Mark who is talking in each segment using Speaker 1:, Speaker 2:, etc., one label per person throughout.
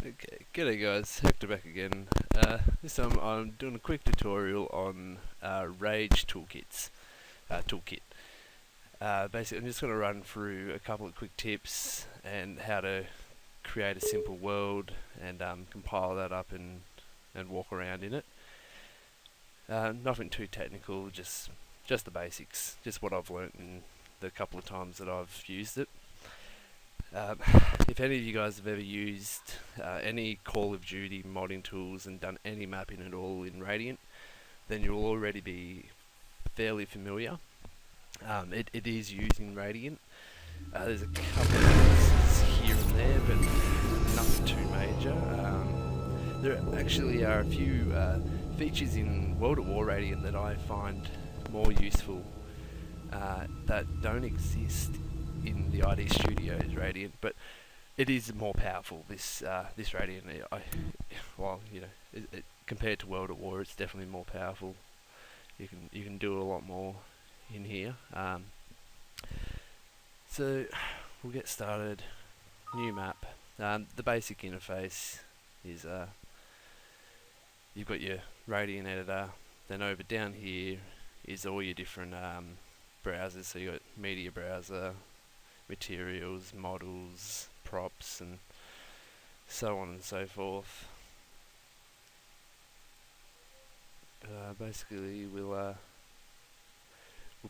Speaker 1: Okay, g'day guys, Hector back again. This time I'm doing a quick tutorial on Rage toolkit. Basically, I'm just going to run through a couple of quick tips and how to create a simple world and compile that up and walk around in it. Nothing too technical, just the basics, just what I've learnt in the couple of times that I've used it. Um, if any of you guys have ever used any Call of Duty modding tools and done any mapping at all in Radiant, then you'll already be fairly familiar. It is used in Radiant. There's a couple of differences here and there, but nothing too major. There actually are a few features in World at War Radiant that I find more useful that don't exist in the ID Studios Radiant, but it is more powerful. This Radiant, compared to World at War, it's definitely more powerful. You can do a lot more in here. So we'll get started. New map. The basic interface is you've got your Radiant editor. Then over down here is all your different browsers. So you got media browser, materials, models, props, and so on and so forth. Basically, we'll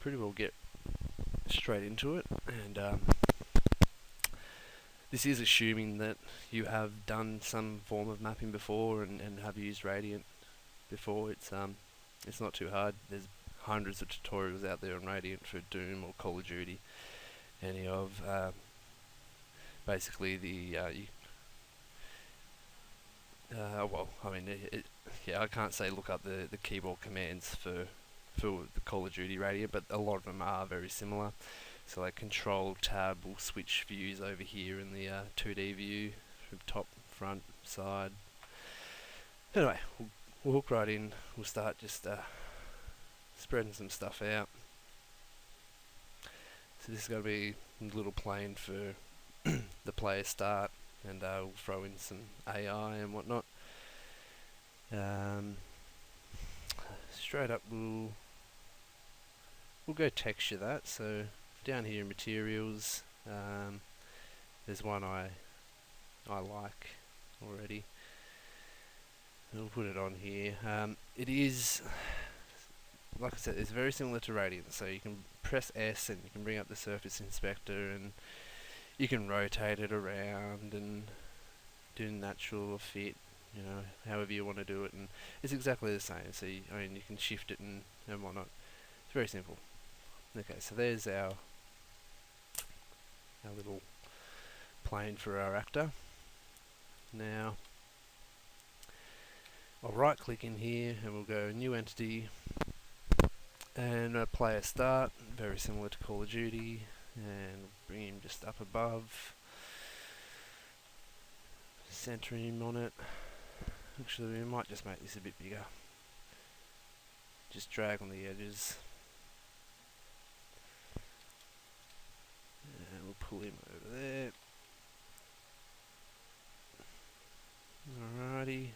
Speaker 1: pretty well get straight into it, and this is assuming that you have done some form of mapping before and have used Radiant before. It's not too hard. There's hundreds of tutorials out there on Radiant for Doom or Call of Duty, any of. Basically, I can't say look up the keyboard commands for the Call of Duty Radiant, but a lot of them are very similar. So like Control Tab will switch views over here in the 2D view from top, front, side. Anyway, we'll hook right in. We'll start just spreading some stuff out. So this is going to be a little plane for the player start, and we'll throw in some AI and whatnot. Straight up we'll go texture that. So down here in materials, there's one I like already. We'll put it on here. It is, like I said, it's very similar to Radiant. So you can press S and you can bring up the surface inspector, and you can rotate it around and do natural fit, however you want to do it, and it's exactly the same. So you can shift it and whatnot. It's very simple. Okay, so there's our little plane for our actor. Now I'll right click in here and we'll go new entity and player start, very similar to Call of Duty, and bring him just up above, center him on it. Actually, we might just make this a bit bigger, just drag on the edges, and we'll pull him over there. Alrighty,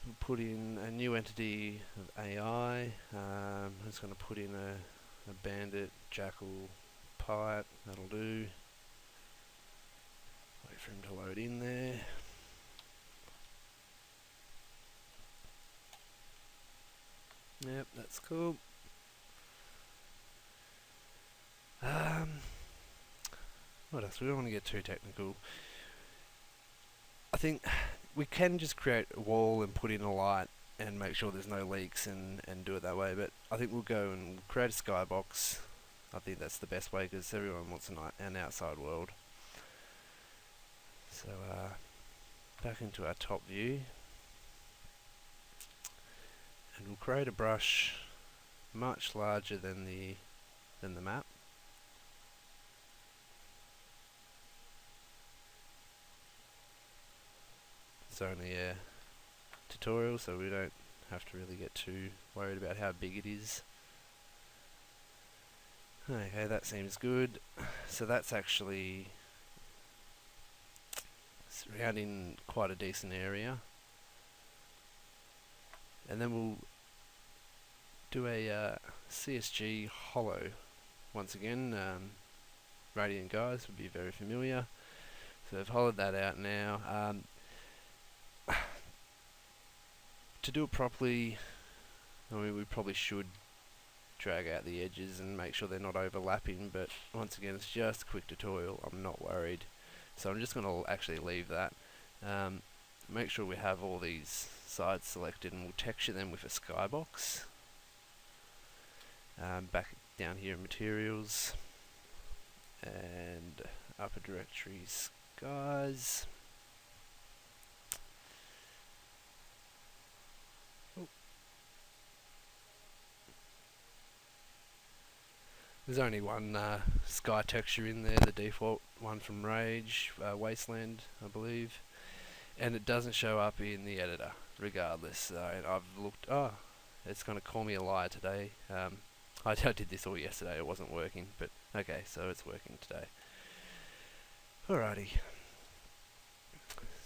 Speaker 1: we'll put in a new entity of AI. I'm just going to put in a bandit, jackal, pipe. That'll do. Wait for him to load in there. Yep, that's cool. What else? We don't want to get too technical. I think we can just create a wall and put in a light and make sure there's no leaks and do it that way, but I think we'll go and create a skybox. I think that's the best way because everyone wants an outside world. So back into our top view, and we'll create a brush much larger than the map. It's only a tutorial, so we don't have to really get too worried about how big it is. Okay, that seems good. So that's actually it's around in quite a decent area. And then we'll do a CSG hollow. Once again, Radiant guys would be very familiar. So I've hollowed that out now. To do it properly, I mean, we probably should drag out the edges and make sure they're not overlapping, but once again, it's just a quick tutorial. I'm not worried. So I'm just going to actually leave that. Make sure we have all these sides selected, and we'll texture them with a skybox. Back down here in materials, and upper directory skies. There's only one sky texture in there, the default one from Rage, Wasteland, I believe, and it doesn't show up in the editor, regardless. And I've looked. Oh, it's going to call me a liar today. I did this all yesterday. It wasn't working, but okay, so it's working today. Alrighty.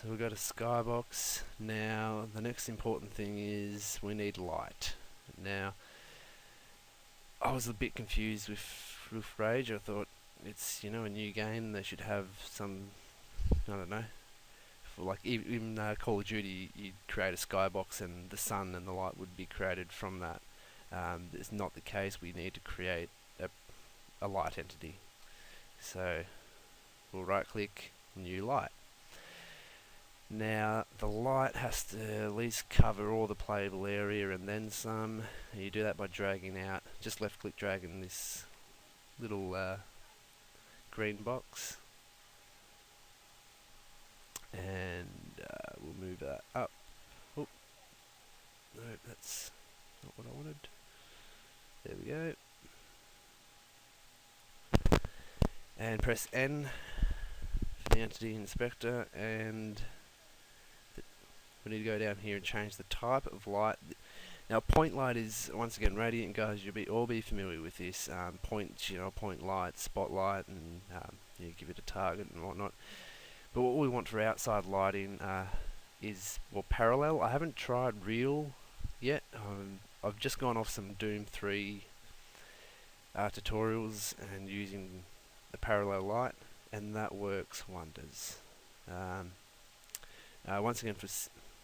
Speaker 1: So we've got a skybox. Now the next important thing is we need light. Now, I was a bit confused with Rage. I thought it's, you know, a new game. They should have some, I don't know. For like even Call of Duty, you'd create a skybox and the sun and the light would be created from that. It's not the case. We need to create a light entity. So we'll right click, new light. Now the light has to at least cover all the playable area and then some. And you do that by dragging out, just left click dragging this little green box, and we'll move that up. Oh, no, that's not what I wanted. There we go. And press N for the entity inspector, and we need to go down here and change the type of light. Now, point light is, once again, Radiant guys, you'll all be familiar with this. Point light, spotlight, and you give it a target and whatnot. But what we want for outside lighting is, well, parallel. I haven't tried real yet. I've just gone off some Doom 3 tutorials and using the parallel light, and that works wonders. Once again,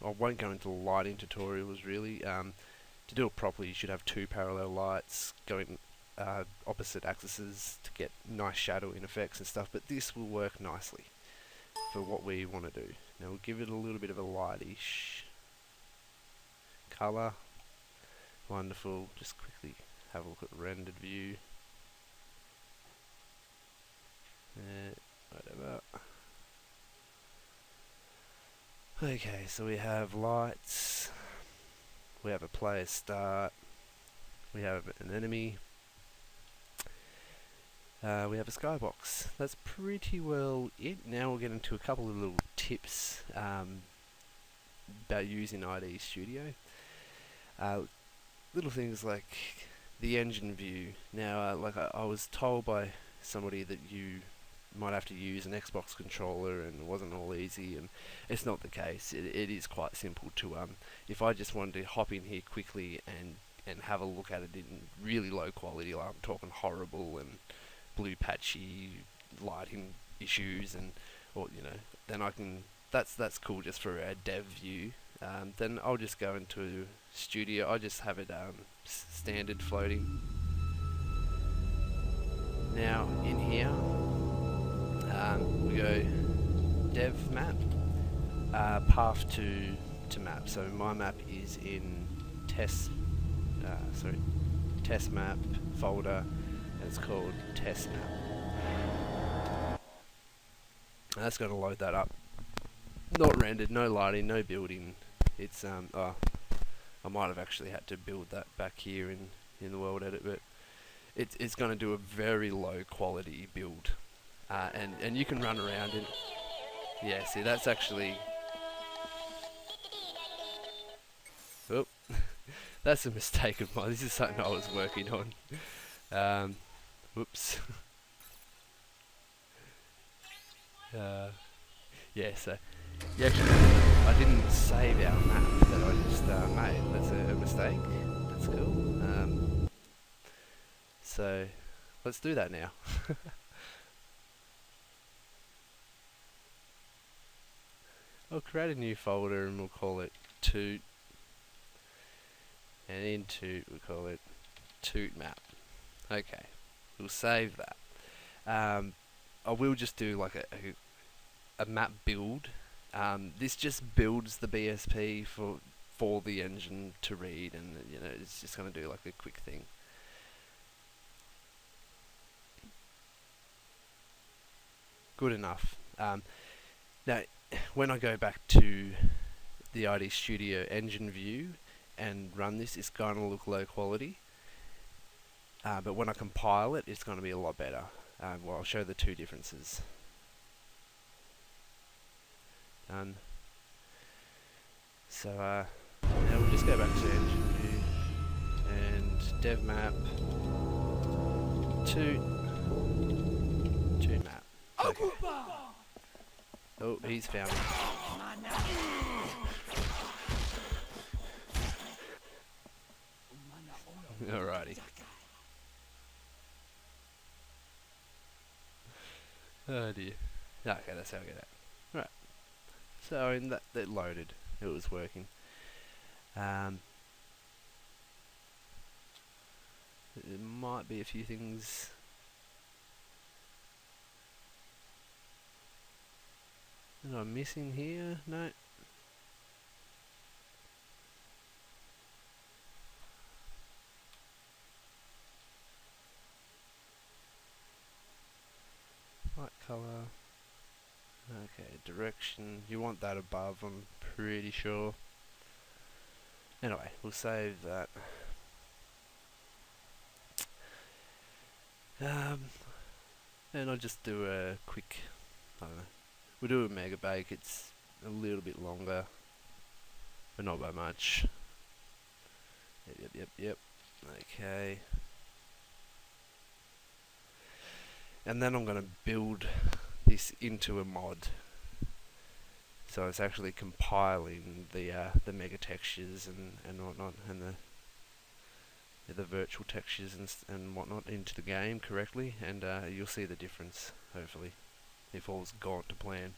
Speaker 1: I won't go into lighting tutorials really. To do it properly, you should have two parallel lights going opposite axes to get nice shadowing effects and stuff, but this will work nicely for what we want to do. Now we'll give it a little bit of a lightish colour. Wonderful. Just quickly have a look at the rendered view. Whatever. Okay, so we have lights, we have a player start, we have an enemy, we have a skybox. That's pretty well it. Now we'll get into a couple of little tips about using ID Studio. Little things like the engine view. Now, like I was told by somebody that you might have to use an Xbox controller and it wasn't all easy, and it's not the case. It is quite simple to if I just wanted to hop in here quickly and have a look at it in really low quality, like I'm talking horrible and blue patchy lighting issues, and then I can, that's cool just for a dev view. Then I'll just go into Studio. I just have it standard floating. Now in here we go dev map, path to map. So my map is in test map folder, and it's called test map. And that's going to load that up. Not rendered, no lighting, no building. It's I might have actually had to build that back here in the world edit, but it's going to do a very low quality build. And you can run around and yeah, see, that's actually, oh, that's a mistake of mine. This is something I was working on. Whoops. Yeah, so you actually, I didn't save our map that I just made. That's a mistake. That's cool. So let's do that now. I'll create a new folder and we'll call it Toot, and in Toot we'll call it Toot map. Okay, we'll save that. I will just do like a map build. This just builds the BSP for the engine to read, and it's just going to do like a quick thing. Good enough. Now, when I go back to the ID Studio engine view and run this, it's going to look low quality. But when I compile it, it's going to be a lot better. Well, I'll show the two differences. Done. So now we'll just go back to engine view and dev map to map. Okay. Oh, he's found me. Alrighty. Oh dear. Okay, that's how I get that. Right. So in that loaded, it was working. There might be a few things. That I'm missing here. No. Light color. Okay, direction. You want that above, I'm pretty sure. Anyway, we'll save that. And I'll just do a quick, I don't know, we'll do a mega bake. It's a little bit longer, but not by much. Yep. Okay. And then I'm going to build this into a mod. So it's actually compiling the mega textures and whatnot, and the virtual textures and whatnot into the game correctly, and you'll see the difference, hopefully, if all's gone to plan.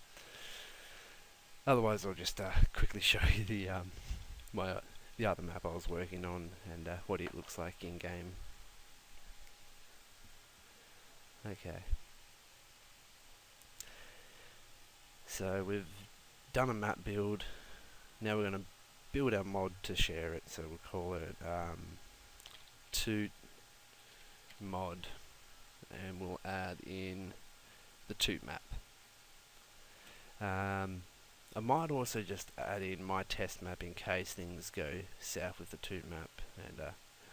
Speaker 1: Otherwise, I'll just quickly show you the other map I was working on and what it looks like in game. Okay. So we've done a map build. Now we're going to build our mod to share it. So we'll call it Toot mod, and we'll add in the Toot map. I might also just add in my test map in case things go south with the Toot map, and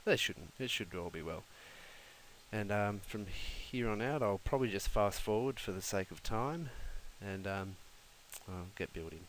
Speaker 1: they shouldn't. It should all be well. And from here on out, I'll probably just fast forward for the sake of time, and I'll get building.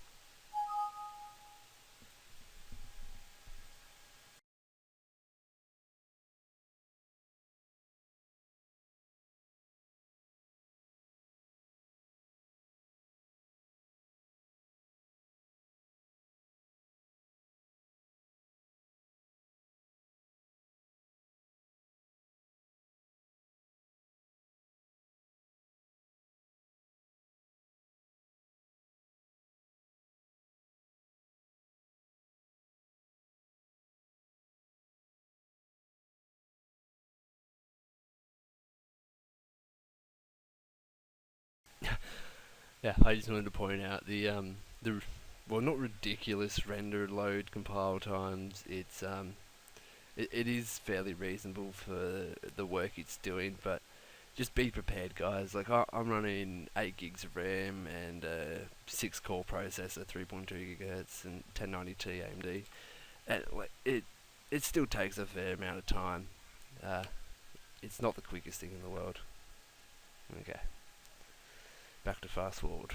Speaker 1: Yeah, I just wanted to point out the well, not ridiculous render load compile times. It is fairly reasonable for the work it's doing, but just be prepared, guys. Like I'm running 8 gigs of RAM and a 6-core processor, 3.2 gigahertz, and 1090T AMD, and like it still takes a fair amount of time. It's not the quickest thing in the world. Okay, back to fast forward.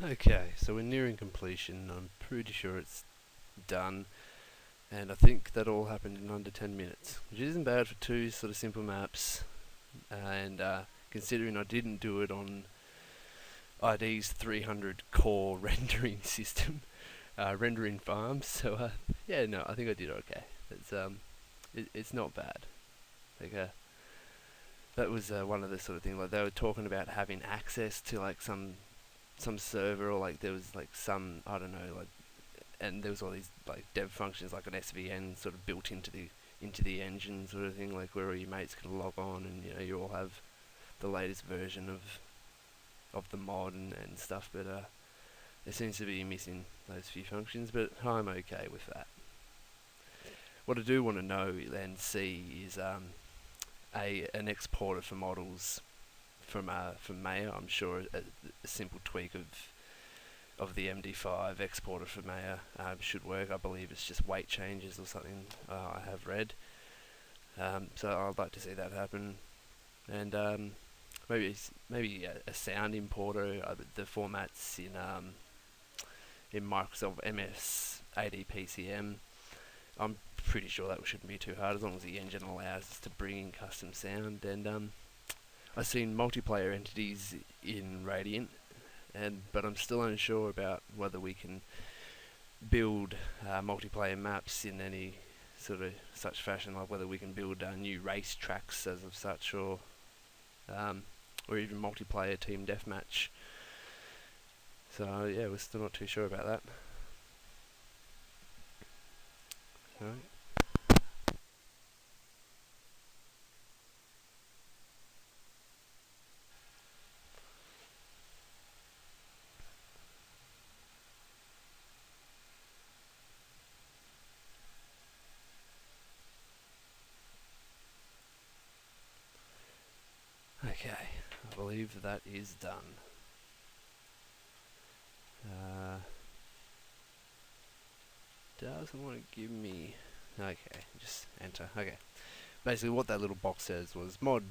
Speaker 1: Okay, so we're nearing completion. I'm pretty sure it's done, and I think that all happened in under 10 minutes, which isn't bad for two sort of simple maps. And considering I didn't do it on ID's 300 core rendering system, rendering farm, so yeah, no, I think I did okay. It's not bad. Like that was one of the sort of things, like they were talking about having access to like some server, or like there was like some, I don't know, like, and there was all these like dev functions like an SVN sort of built into the engine sort of thing, like where all your mates can log on, and you all have the latest version of the mod and stuff. But it seems to be missing those few functions, but I'm okay with that. What I do want to know and see is an exporter for models from Maya. I'm sure a simple tweak of the MD5 exporter for Maya should work. I believe it's just weight changes or something, I have read. So I'd like to see that happen, and maybe a sound importer. The formats in Microsoft MS ADPCM. I'm pretty sure that shouldn't be too hard, as long as the engine allows us to bring in custom sound. And I've seen multiplayer entities in Radiant, but I'm still unsure about whether we can build multiplayer maps in any sort of such fashion, like whether we can build new race tracks as of such, or even multiplayer team deathmatch. So yeah, we're still not too sure about that. Alright. Okay, I believe that is done. Doesn't want to give me... Okay, just enter. Okay. Basically what that little box says was mod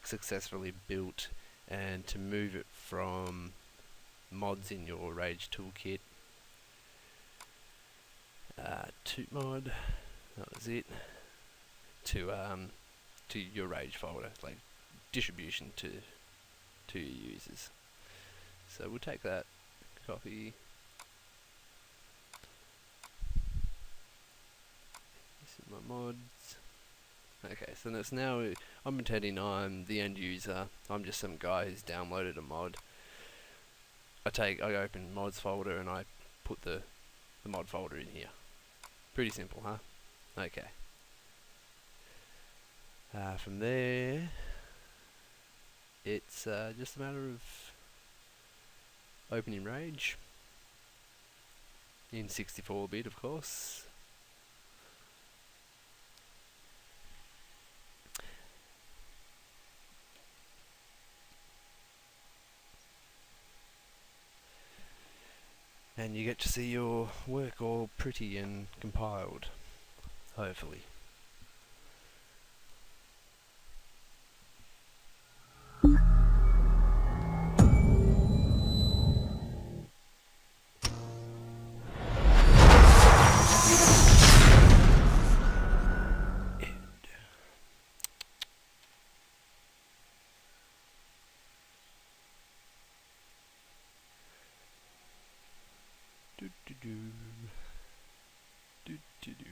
Speaker 1: successfully built, and to move it from mods in your Rage toolkit to mod, that was it, to your Rage folder, like distribution to your users. So we'll take that, copy. This is my mods. Okay, so it's now, I'm pretending I'm the end user. I'm just some guy who's downloaded a mod. I open mods folder and I put the mod folder in here. Pretty simple, huh? Okay. From there, it's just a matter of opening Rage in 64-bit, of course. And you get to see your work all pretty and compiled, hopefully. Do do do. Do do do.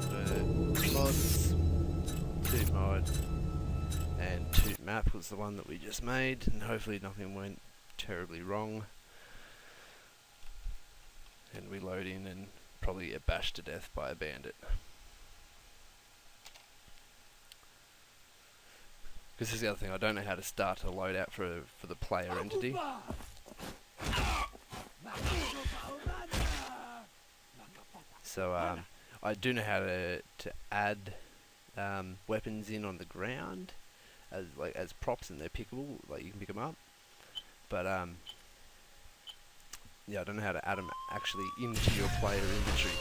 Speaker 1: So mods, toot mod, and toot map was the one that we just made, and hopefully nothing went terribly wrong. And we load in and probably get bashed to death by a bandit. This is the other thing, I don't know how to start a loadout for the player entity. So I do know how to add weapons in on the ground as props, and they're pickable, like you can pick them up. But yeah, I don't know how to add them actually into your player inventory.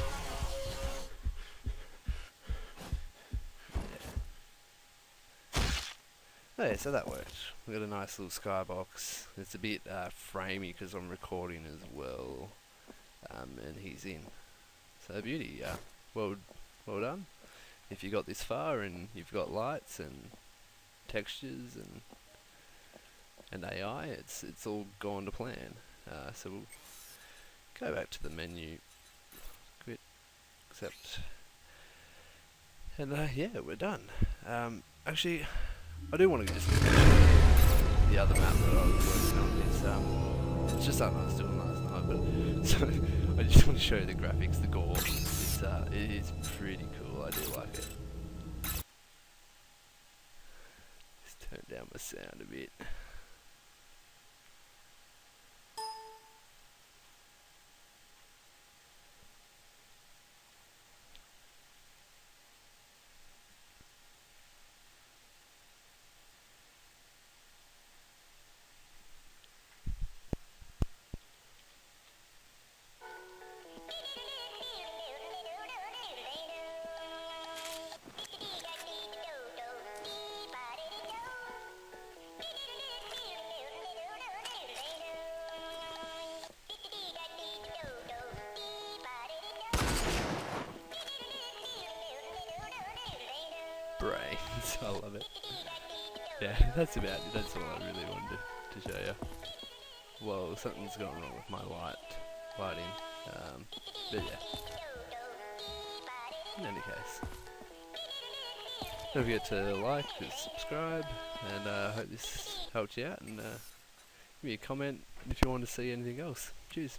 Speaker 1: Oh yeah, so that worked. We got a nice little skybox. It's a bit framey because I'm recording as well, and he's in. So beauty, well, well done. If you got this far and you've got lights and textures and AI, it's all gone to plan. So we'll go back to the menu, quit, accept, and yeah, we're done. Actually, I do want to just mention the other map that I was working on. It's just something I was doing last night, but so I just want to show you the graphics, the gore. It is pretty cool. I do like it. Just turn down my sound a bit. Brains, I love it. Yeah, that's about it. That's all I really wanted to show you. Well, something's going wrong with my lighting. But yeah. In any case, don't forget to like, subscribe, and I hope this helped you out. And give me a comment if you want to see anything else. Cheers.